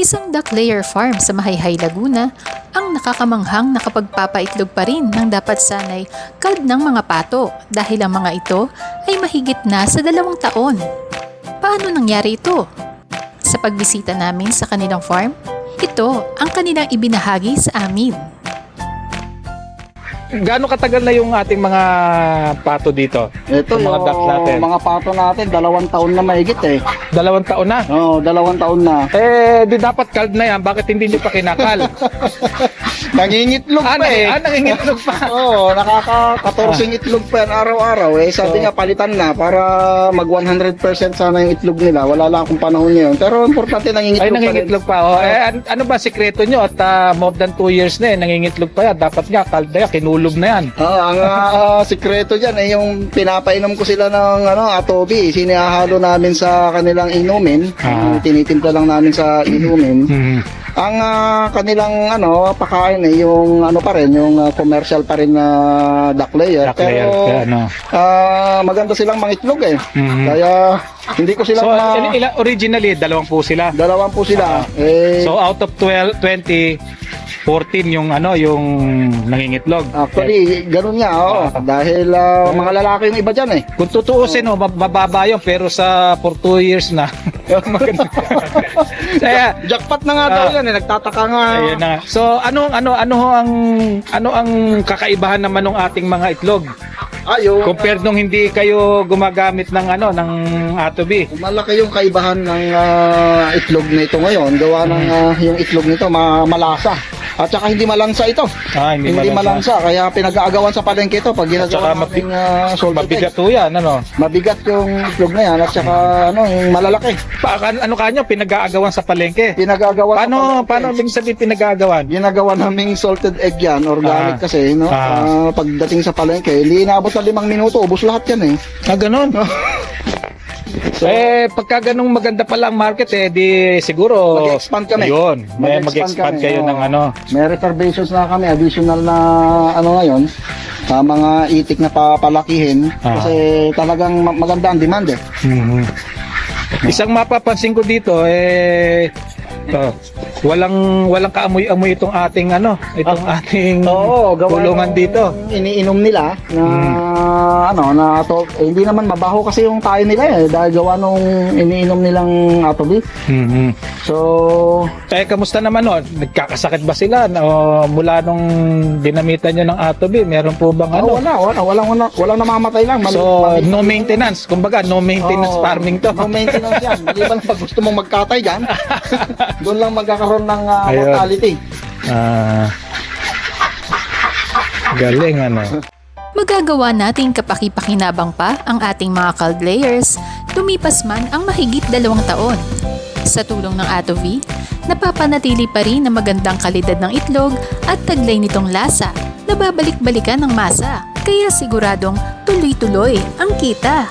Isang duck layer farm sa Mahayhay, Laguna ang nakakamanghang nakapagpapaitlog pa rin ng dapat sanay kalb ng mga pato dahil ang mga ito ay mahigit na sa 2 taon. Paano nangyari ito? Sa pagbisita namin sa kanilang farm, ito ang kanilang ibinahagi sa amin. Gaano katagal na yung ating mga pato dito? Ito Yung mga duck natin. mga pato natin, 2 taon na mahigit eh. 2 taon na. Oo, 2 taon na. Di dapat kalb na yan. Bakit hindi nyo pa kinakal? Nangingitlog pa eh. Nangingitlog pa. Oo, nakaka-14 itlog pa yan araw-araw eh. Sabi nga palitan na para mag 100% sana yung itlog nila. Wala lang akong panahon ngayon. Pero importante nangingitlog Ay, nangingitlog pa. Ano ba sikreto nyo? At more than 2 years na eh, nangingitlog pa yan. Dapat nga, kalb na yan. Kinulog na yan. Ang sikreto dyan ay yung pinapainom ko sila ng atobi. Sinihalo namin sa kanilang inumin. Tinitimpla lang namin sa inumin. Ang kanilang pakain ay yung pa rin, yung commercial pa rin na duck layer. Pero maganda silang mangitlog eh. Kaya hindi ko sila originally, 2 po sila. 2 po sila. So out of 20, 14 yung yung nangingitlog. Actually, ganun nga, dahil mga lalaki yung iba dyan eh. Kung tutuusin, mababa yun, pero for 2 years na. Kaya, jackpot na nga daw yan eh, nagtataka nga. Ayun na. So, ano ang kakaibahan naman ng ating mga itlog? Compared nung hindi kayo gumagamit ng ng atobi. Malaki yung kaibahan ng itlog na ito ngayon. Gawa ng yung itlog nito malasa. At saka hindi malansa ito. Hindi malansa. Kaya pinag-aagawan sa palengke ito pag ginagawa natin salted mabigat egg. to yan, Mabigat yung itlog na yan at saka yung malalaki. Ano kanyo pinag-aagawan sa palengke? Pinag-aagawan Paano ibig sabihin pinag-aagawan? Ginagawa naming salted egg yan, organic kasi, no? Pagdating sa palengke, hindi inaabot na 5 minuto, ubos lahat yan eh. Ganon. So, pagka ganung maganda pala ang market di siguro mag-expand kami. Ayun, mag-expand kayo ng May reservations na kami, additional na ngayon. Mga itik na papalakihin kasi talagang maganda ang demand eh. Isang mapapansin ko dito walang kaamoy-amoy itong ating ating kulungan dito. Iniinom nila na hindi naman mabaho kasi yung tayo nila dahil gawa nung iniinom nilang atobi. So, kamusta naman nagkakasakit ba sila mula nung dinamitan nyo ng atobi? Meron po bang walang namamatay lang. So, no maintenance. Kumbaga, no maintenance farming to. No maintenance yan. Maliban pag gusto mong magkatay dyan, doon lang magkakaroon ng mortality. Galing Magagawa nating kapaki-pakinabang pa ang ating mga kalb layers, tumipas man ang mahigit 2 taon. Sa tulong ng atobi, napapanatili pa rin ang magandang kalidad ng itlog at taglay nitong lasa na babalik-balikan ng masa. Kaya siguradong tuloy-tuloy ang kita.